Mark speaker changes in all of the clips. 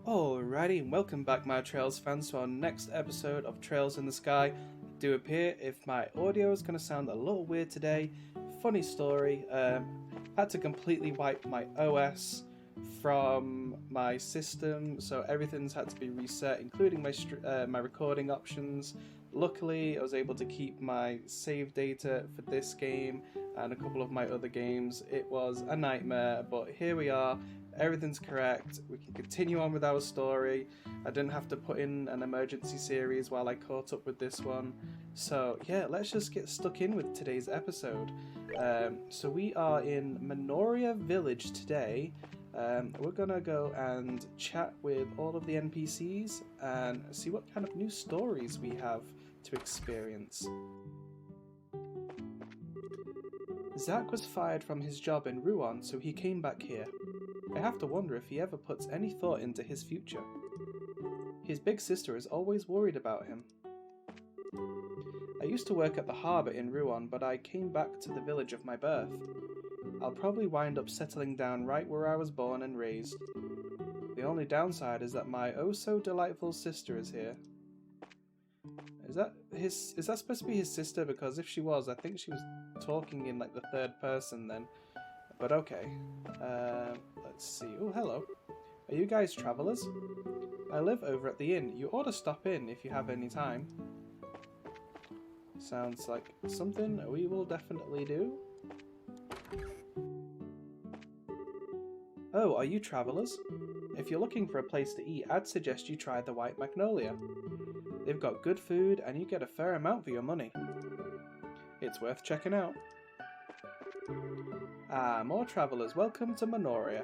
Speaker 1: Alrighty, and welcome back my Trails fans to our next episode of Trails in the Sky. Do appear if my audio is going to sound a little weird today. Funny story, had to completely wipe my OS from my system, so everything's had to be reset, including my recording options. Luckily, I was able to keep my save data for this game and a couple of my other games. It was a nightmare, but here we are. Everything's correct. We can continue on with our story. I didn't have to put in an emergency series while I caught up with this one. So yeah, let's just get stuck in with today's episode. So we are in Manoria village today. We're gonna go and chat with all of the NPCs and see what kind of new stories we have to experience. Zach was fired from his job in Rouen, so he came back here. I have to wonder if he ever puts any thought into his future. His big sister is always worried about him. I used to work at the harbour in Rouen, but I came back to the village of my birth. I'll probably wind up settling down right where I was born and raised. The only downside is that my oh-so-delightful sister is here. Is that supposed to be his sister? Because if she was, I think she was talking in like the third person then. But okay. Let's see. Oh, hello. Are you guys travellers? I live over at the inn. You ought to stop in if you have any time. Sounds like something we will definitely do. Oh, are you travellers? If you're looking for a place to eat, I'd suggest you try the White Magnolia. They've got good food and you get a fair amount for your money. It's worth checking out. Ah, more travellers, welcome to Manoria.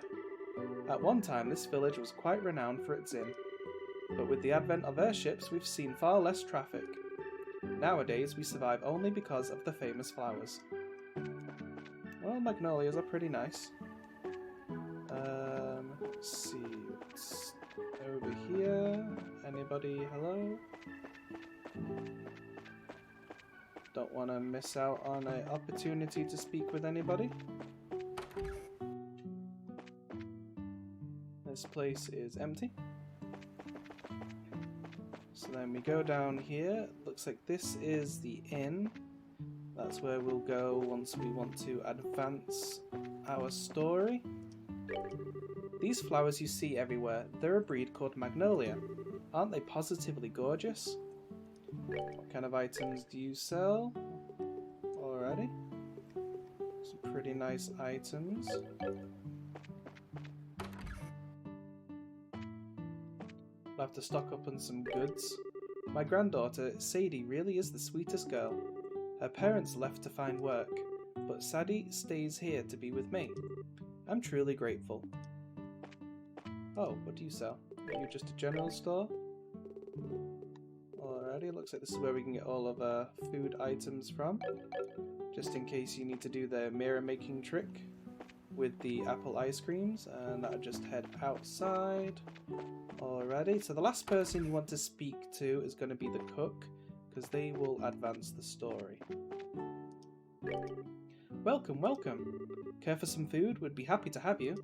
Speaker 1: At one time this village was quite renowned for its inn, but with the advent of airships we've seen far less traffic. Nowadays we survive only because of the famous flowers. Well, magnolias are pretty nice. Let's see, what's over here? Anybody, hello? Don't want to miss out on an opportunity to speak with anybody. This place is empty. So then we go down here. Looks like this is the inn. That's where we'll go once we want to advance our story. These flowers you see everywhere, they're a breed called Magnolia. Aren't they positively gorgeous? What kind of items do you sell? Alrighty. Some pretty nice items. I'll have to stock up on some goods. My granddaughter, Sadie, really is the sweetest girl. Her parents left to find work, but Sadie stays here to be with me. I'm truly grateful. Oh, what do you sell? Are you just a general store? Alrighty, looks like this is where we can get all of our food items from. Just in case you need to do the mirror making trick with the apple ice creams, and that'll just head outside. Alrighty, so the last person you want to speak to is going to be the cook, because they will advance the story. Welcome, welcome. Care for some food? Would be happy to have you.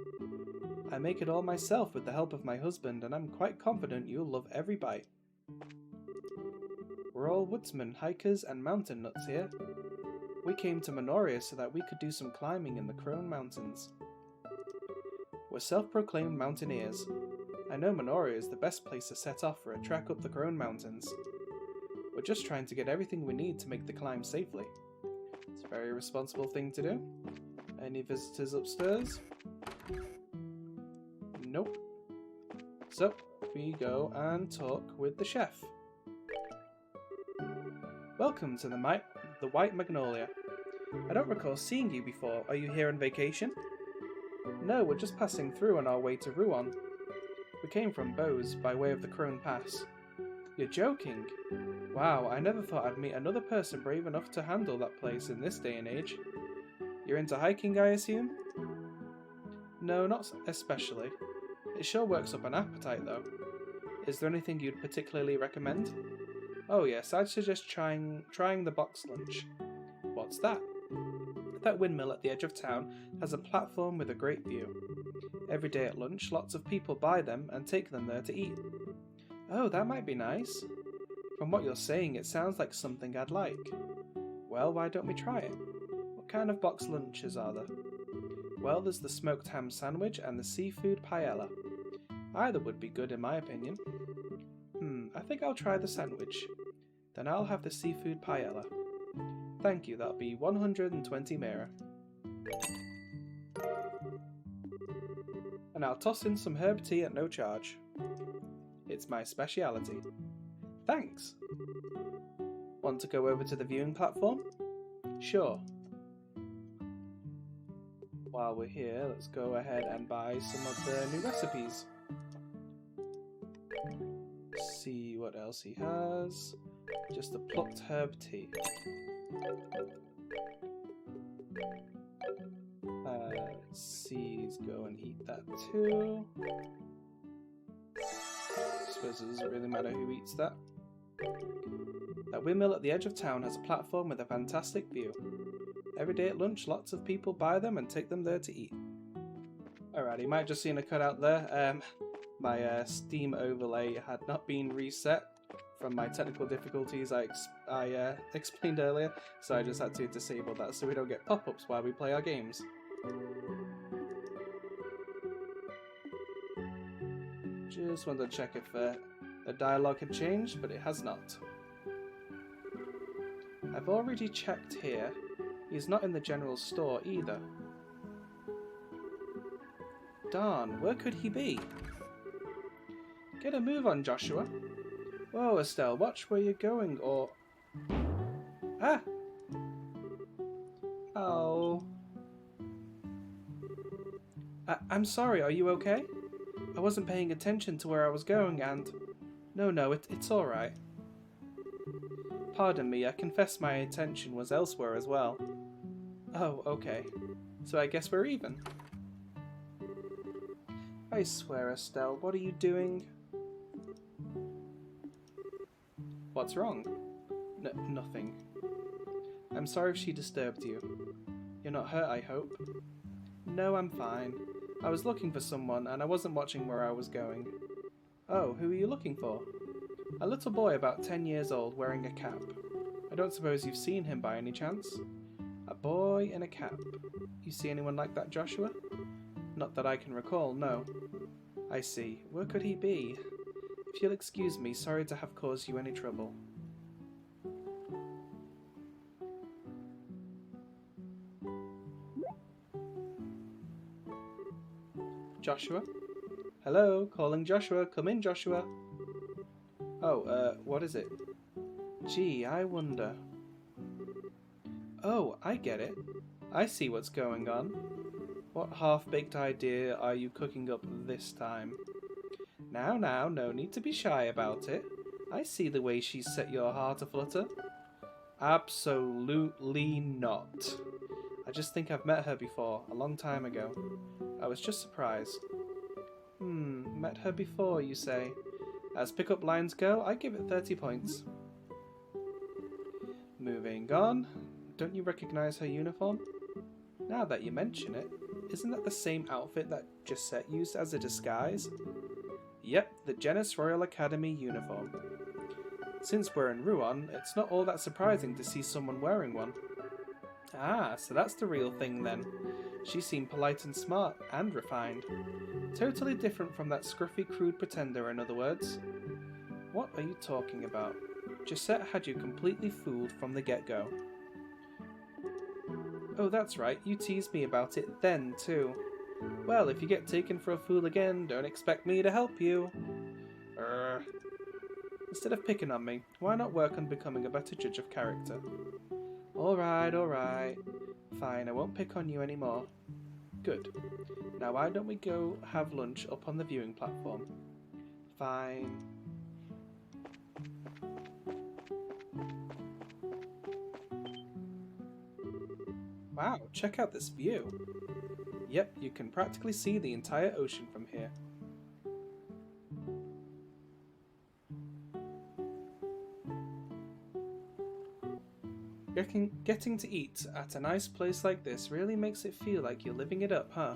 Speaker 1: I make it all myself with the help of my husband, and I'm quite confident you'll love every bite. We're all woodsmen, hikers, and mountain nuts here. We came to Manoria so that we could do some climbing in the Crone Mountains. We're self-proclaimed mountaineers. I know Manoria is the best place to set off for a trek up the Crone Mountains. We're just trying to get everything we need to make the climb safely. It's a very responsible thing to do. Any visitors upstairs? Nope. So, we go and talk with the chef. Welcome to the White Magnolia. I don't recall seeing you before. Are you here on vacation? No, we're just passing through on our way to Rouen. We came from Bose by way of the Crone Pass. You're joking? Wow, I never thought I'd meet another person brave enough to handle that place in this day and age. You're into hiking, I assume? No, not especially. It sure works up an appetite, though. Is there anything you'd particularly recommend? Oh yes, I'd suggest trying the box lunch. What's that? That windmill at the edge of town has a platform with a great view. Every day at lunch, lots of people buy them and take them there to eat. Oh, that might be nice. From what you're saying, it sounds like something I'd like. Well, why don't we try it? What kind of box lunches are there? Well, there's the smoked ham sandwich and the seafood paella. Either would be good in my opinion. I think I'll try the sandwich. Then I'll have the seafood paella. Thank you, that'll be 120 Mera. And I'll toss in some herb tea at no charge. It's my speciality. Thanks! Want to go over to the viewing platform? Sure. While we're here, let's go ahead and buy some of the new recipes. See what else he has. Just a plucked herb tea. Let's see, let's go and eat that too. I suppose it doesn't really matter who eats that. That windmill at the edge of town has a platform with a fantastic view. Every day at lunch, lots of people buy them and take them there to eat. Alright, you might have just seen a cutout there. My Steam overlay had not been reset from my technical difficulties I explained earlier, so I just had to disable that so we don't get pop-ups while we play our games. Just wanted to check if the dialogue had changed, but it has not. I've already checked here. He's not in the general store either. Darn, where could he be? Get a move on, Joshua. Whoa, Estelle, watch where you're going, or... Ah! Oh. I'm sorry, are you okay? I wasn't paying attention to where I was going and... No, it's alright. Pardon me, I confess my attention was elsewhere as well. Oh, okay. So I guess we're even. I swear, Estelle, what are you doing? What's wrong? Nothing. I'm sorry if she disturbed you. You're not hurt, I hope? No, I'm fine. I was looking for someone and I wasn't watching where I was going. Oh, who are you looking for? A little boy about 10 years old wearing a cap. I don't suppose you've seen him by any chance? A boy in a cap. You see anyone like that, Joshua? Not that I can recall, no. I see. Where could he be? If you'll excuse me, sorry to have caused you any trouble. Joshua? Hello, calling Joshua. Come in, Joshua. Oh, what is it? Gee, I wonder. Oh, I get it. I see what's going on. What half-baked idea are you cooking up this time? Now, no need to be shy about it. I see the way she's set your heart aflutter. Absolutely not. I just think I've met her before, a long time ago. I was just surprised. Met her before, you say? As pick-up lines go, I give it 30 points. Moving on. Don't you recognize her uniform? Now that you mention it, isn't that the same outfit that Gisette used as a disguise? Yep, the Genis Royal Academy uniform. Since we're in Rouen, it's not all that surprising to see someone wearing one. Ah, so that's the real thing then. She seemed polite and smart, and refined. Totally different from that scruffy, crude pretender, in other words. What are you talking about? Gisette had you completely fooled from the get-go. Oh, that's right, you teased me about it then, too. Well, if you get taken for a fool again, don't expect me to help you. Instead of picking on me, why not work on becoming a better judge of character? Alright. Fine, I won't pick on you anymore. Good. Now why don't we go have lunch up on the viewing platform? Fine. Wow, check out this view. Yep, you can practically see the entire ocean from here. Getting to eat at a nice place like this really makes it feel like you're living it up, huh?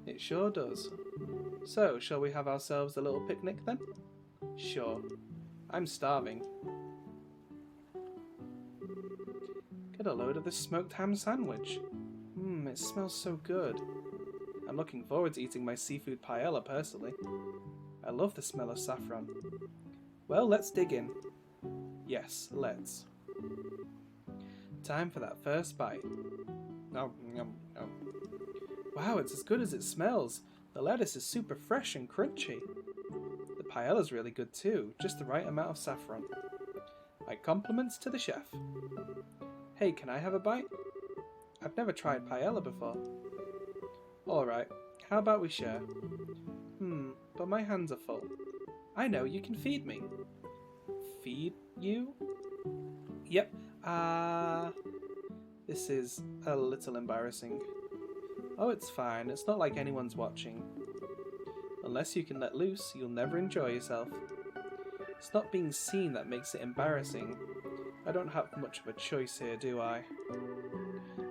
Speaker 1: It sure does. So, shall we have ourselves a little picnic then? Sure. I'm starving. Get a load of this smoked ham sandwich. It smells so good. I'm looking forward to eating my seafood paella personally. I love the smell of saffron. Well, let's dig in. Yes, let's. Time for that first bite. Nom, nom, nom. Wow, it's as good as it smells. The lettuce is super fresh and crunchy. The paella's really good too, just the right amount of saffron. My compliments to the chef. Hey, can I have a bite? I've never tried paella before. Alright, how about we share? But my hands are full. I know, you can feed me. Feed you? Yep, this is a little embarrassing. Oh, it's fine, it's not like anyone's watching. Unless you can let loose, you'll never enjoy yourself. It's not being seen that makes it embarrassing. I don't have much of a choice here, do I?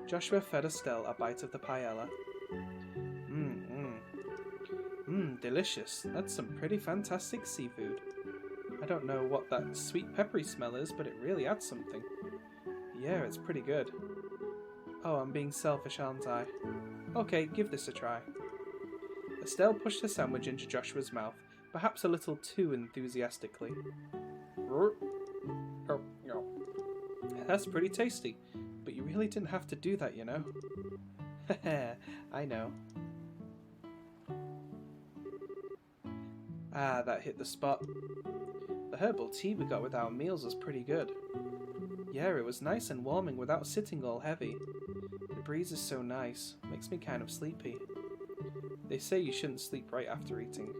Speaker 1: Joshua fed Estelle a bite of the paella. Delicious. That's some pretty fantastic seafood. I don't know what that sweet peppery smell is, but it really adds something. Yeah, it's pretty good. Oh, I'm being selfish, aren't I? Okay, give this a try. Estelle pushed her sandwich into Joshua's mouth, perhaps a little too enthusiastically. That's pretty tasty, but you really didn't have to do that, you know. I know. Ah, that hit the spot. The herbal tea we got with our meals was pretty good. Yeah, it was nice and warming without sitting all heavy. The breeze is so nice, makes me kind of sleepy. They say you shouldn't sleep right after eating,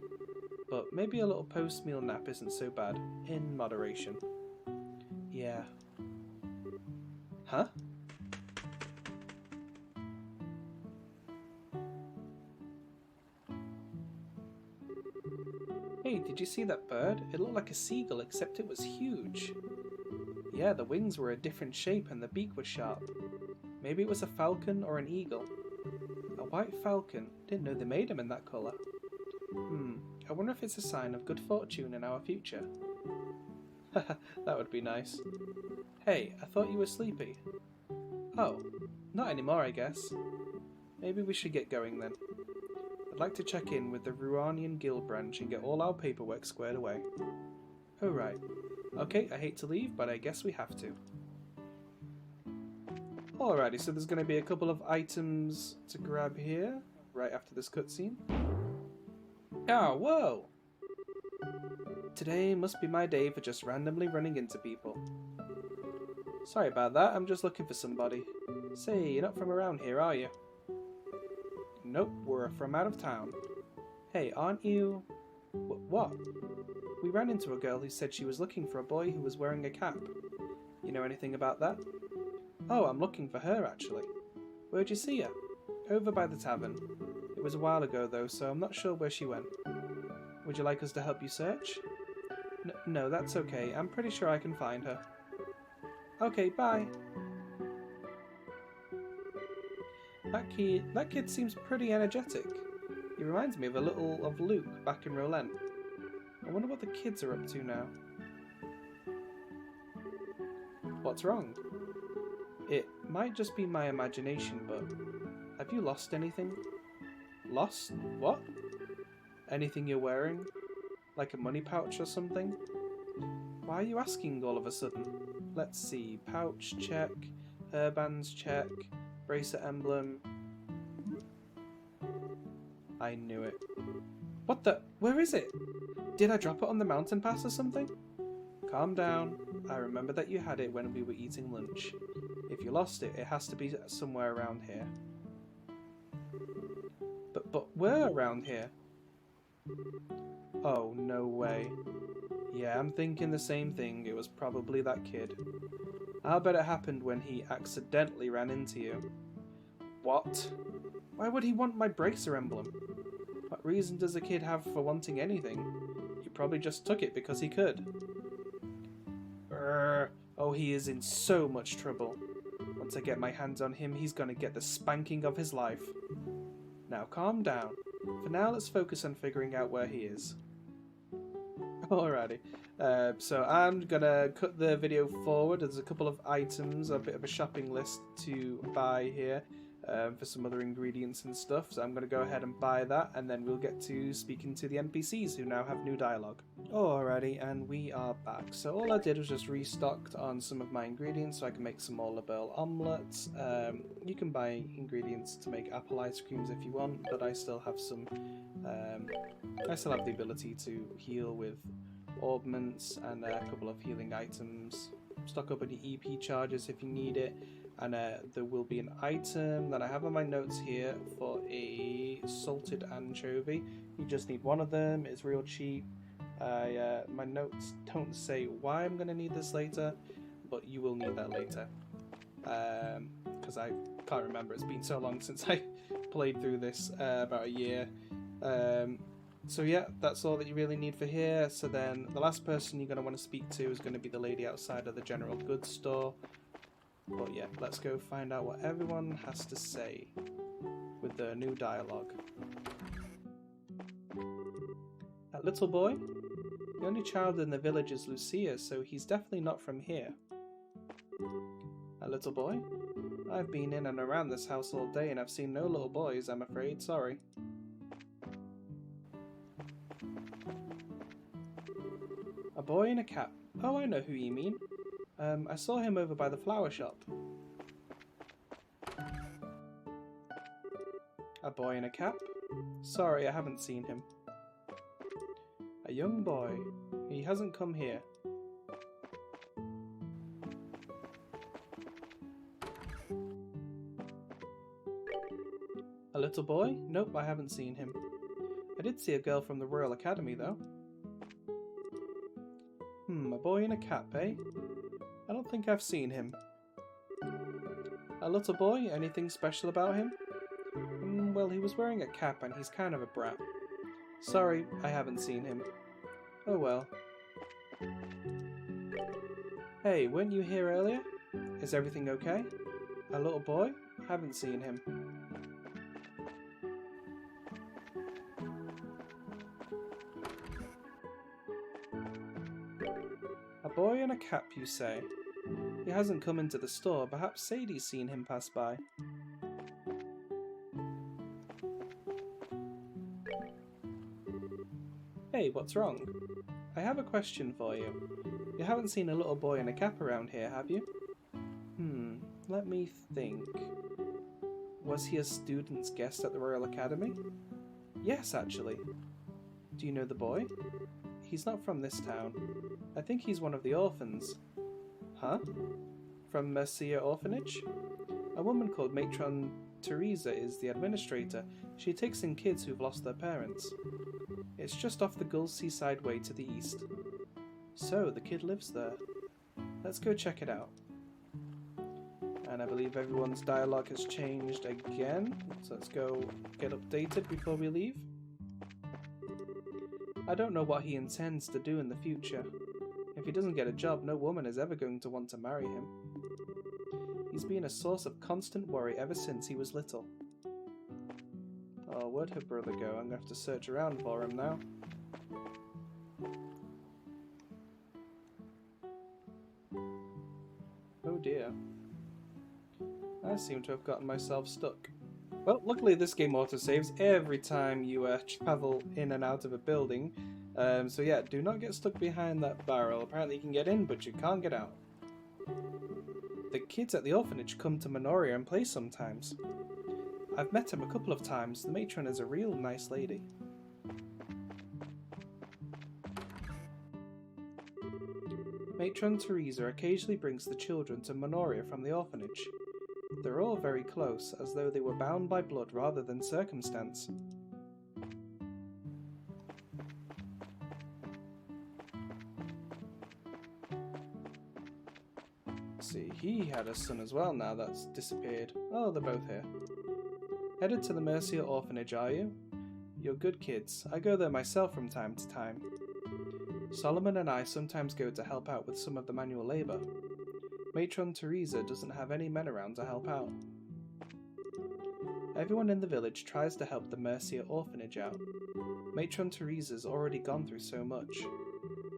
Speaker 1: but maybe a little post-meal nap isn't so bad, in moderation. Yeah. Huh? Hey, did you see that bird? It looked like a seagull, except it was huge. Yeah, the wings were a different shape and the beak was sharp. Maybe it was a falcon or an eagle. A white falcon? Didn't know they made them in that colour. I wonder if it's a sign of good fortune in our future. That would be nice. Hey, I thought you were sleepy. Oh, not anymore, I guess. Maybe we should get going then. I'd like to check in with the Ruanian Guild branch and get all our paperwork squared away. Oh right. Okay, I hate to leave, but I guess we have to. Alrighty, so there's going to be a couple of items to grab here, right after this cutscene. Oh, whoa! Today must be my day for just randomly running into people. Sorry about that, I'm just looking for somebody. Say, you're not from around here, are you? Nope, we're from out of town. Hey, aren't you... What? We ran into a girl who said she was looking for a boy who was wearing a cap. You know anything about that? Oh, I'm looking for her, actually. Where'd you see her? Over by the tavern. It was a while ago, though, so I'm not sure where she went. Would you like us to help you search? No, that's okay. I'm pretty sure I can find her. Okay, bye. That kid seems pretty energetic. He reminds me of a little of Luke back in Rolent. I wonder what the kids are up to now. What's wrong? It might just be my imagination, but have you lost anything? Lost? What? Anything you're wearing? Like a money pouch or something? Why are you asking all of a sudden? Let's see. Pouch, check. Hairbands, check. Bracelet emblem. I knew it. What the? Where is it? Did I drop it on the mountain pass or something? Calm down. I remember that you had it when we were eating lunch. If you lost it, it has to be somewhere around here. But where around here? Oh, no way. Yeah, I'm thinking the same thing. It was probably that kid. I'll bet it happened when he accidentally ran into you. What? Why would he want my bracer emblem? What reason does a kid have for wanting anything? He probably just took it because he could. Oh, he is in so much trouble. Once I get my hands on him, he's gonna get the spanking of his life. Now calm down. For now, let's focus on figuring out where he is. Alrighty. So I'm gonna cut the video forward. There's a couple of items, a bit of a shopping list to buy here for some other ingredients and stuff. So I'm gonna go ahead and buy that, and then we'll get to speaking to the NPCs who now have new dialogue. Alrighty, and we are back. So all I did was just restocked on some of my ingredients so I can make some more labelle omelets. You can buy ingredients to make apple ice creams if you want, but I still have some. I still have the ability to heal with augments and a couple of healing items. Stock up any EP charges if you need it, and there will be an item that I have on my notes here for a salted anchovy. You just need one of them. It's real cheap. My notes don't say why I'm going to need this later, but you will need that later because I can't remember. It's been so long since I played through this, about a year. So yeah, that's all that you really need for here. So then the last person you're going to want to speak to is going to be the lady outside of the general goods store. But yeah, let's go find out what everyone has to say with the new dialogue. That little boy? The only child in the village is Lucia, so he's definitely not from here. That little boy? I've been in and around this house all day and I've seen no little boys, I'm afraid. Sorry. A boy in a cap. Oh, I know who you mean. I saw him over by the flower shop. A boy in a cap? Sorry, I haven't seen him. A young boy. He hasn't come here. A little boy? Nope, I haven't seen him. I did see a girl from the Royal Academy, though. A boy in a cap, eh? I don't think I've seen him. A little boy? Anything special about him? Well, he was wearing a cap and he's kind of a brat. Sorry, I haven't seen him. Oh well. Hey, weren't you here earlier? Is everything okay? A little boy? Haven't seen him. A boy in a cap, you say? He hasn't come into the store. Perhaps Sadie's seen him pass by. Hey, what's wrong? I have a question for you. You haven't seen a little boy in a cap around here, have you? Let me think. Was he a student's guest at the Royal Academy? Yes, actually. Do you know the boy? He's not from this town. I think he's one of the orphans. Huh? From Manoria Orphanage? A woman called Matron Teresa is the administrator. She takes in kids who've lost their parents. It's just off the Gull Seaside Way to the east. So, the kid lives there. Let's go check it out. And I believe everyone's dialogue has changed again. So let's go get updated before we leave. I don't know what he intends to do in the future. If he doesn't get a job, no woman is ever going to want to marry him. He's been a source of constant worry ever since he was little. Oh, where'd her brother go? I'm going to have to search around for him now. Oh dear. I seem to have gotten myself stuck. Well, luckily this game autosaves every time you travel in and out of a building. So yeah, do not get stuck behind that barrel. Apparently you can get in, but you can't get out. The kids at the orphanage come to Manoria and play sometimes. I've met him a couple of times. The matron is a real nice lady. Matron Teresa occasionally brings the children to Manoria from the orphanage. They're all very close, as though they were bound by blood rather than circumstance. See, he had a son as well now that's disappeared. Oh, they're both here. Headed to the Manoria Orphanage, are you? You're good kids. I go there myself from time to time. Solomon and I sometimes go to help out with some of the manual labour. Matron Teresa doesn't have any men around to help out. Everyone in the village tries to help the Mercia orphanage out. Matron Teresa's already gone through so much.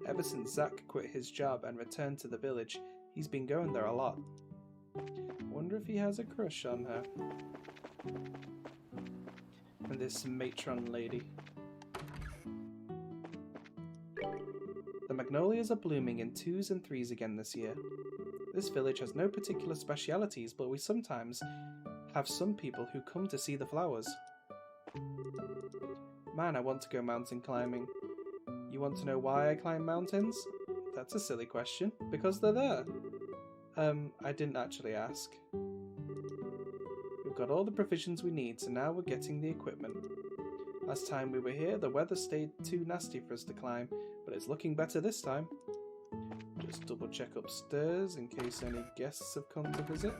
Speaker 1: Ever since Zach quit his job and returned to the village, he's been going there a lot. Wonder if he has a crush on her. And this matron lady. The magnolias are blooming in 2s and 3s again this year. This village has no particular specialities, but we sometimes have some people who come to see the flowers. Man, I want to go mountain climbing. You want to know why I climb mountains? That's a silly question. Because they're there. I didn't actually ask. We've got all the provisions we need, so now we're getting the equipment. Last time we were here, the weather stayed too nasty for us to climb, but it's looking better this time. Just double check upstairs in case any guests have come to visit.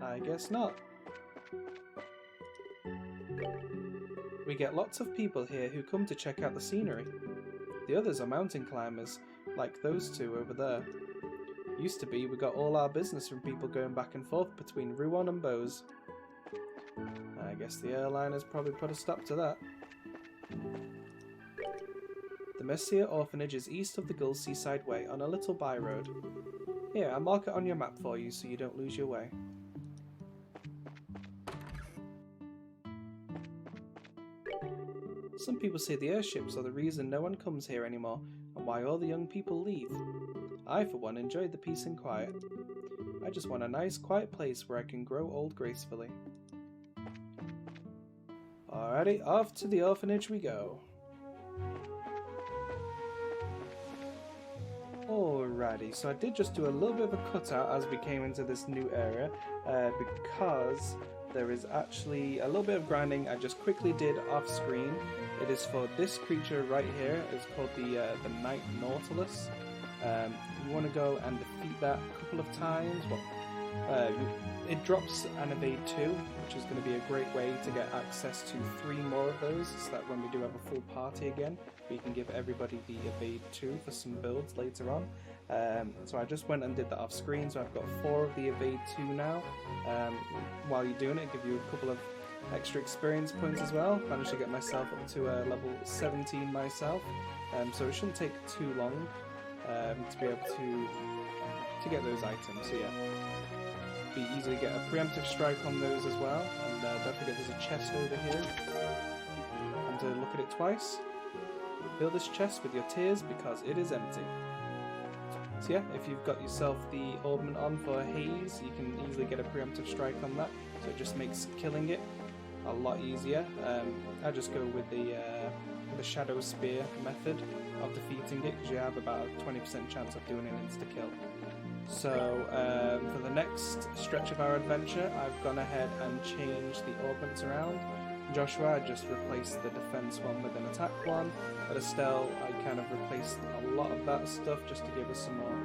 Speaker 1: I guess not. We get lots of people here who come to check out the scenery. The others are mountain climbers, like those two over there. Used to be we got all our business from people going back and forth between Rouen and Bose. I guess the airliners probably put a stop to that. The Mercia orphanage is east of the Gull Seaside Way on a little by-road. Here, I'll mark it on your map for you so you don't lose your way. Some people say the airships are the reason no one comes here anymore and why all the young people leave. I, for one, enjoyed the peace and quiet. I just want a nice, quiet place where I can grow old gracefully. Alrighty, off to the orphanage we go. Alrighty, so I did just do a little bit of a cutout as we came into this new area because there is actually a little bit of grinding I just quickly did off screen. It is for this creature right here. It's called the Night Nautilus. You want to go and defeat that a couple of times. Well, it drops an evade 2, which is going to be a great way to get access to 3 more of those, so that when we do have a full party again, we can give everybody the evade 2 for some builds later on. So I just went and did that off screen, so I've got 4 of the evade 2 now. While you're doing it, give you a couple of extra experience points as well. Managed to get myself up to level 17 myself, so it shouldn't take too long to be able to get those items. So yeah, be easy to get a preemptive strike on those as well. And don't forget there's a chest over here, and to look at it twice. Fill this chest with your tears because it is empty. So yeah, if you've got yourself the augment on for haze, you can easily get a preemptive strike on that, so it just makes killing it a lot easier. I just go with the shadow spear method of defeating it, because you have about a 20% chance of doing an insta-kill. So for the next stretch of our adventure, I've gone ahead and changed the augments around. Joshua, I just replaced the defense one with an attack one, but Estelle, I kind of replaced a lot of that stuff just to give us some more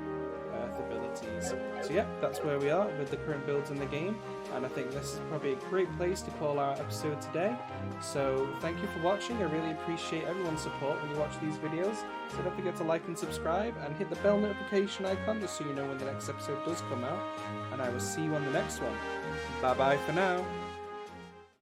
Speaker 1: earth abilities. So yeah, that's where we are with the current builds in the game, and I think this is probably a great place to call our episode today. So thank you for watching. I really appreciate everyone's support when you watch these videos. So don't forget to like and subscribe, and hit the bell notification icon just so you know when the next episode does come out, and I will see you on the next one. Bye bye for now.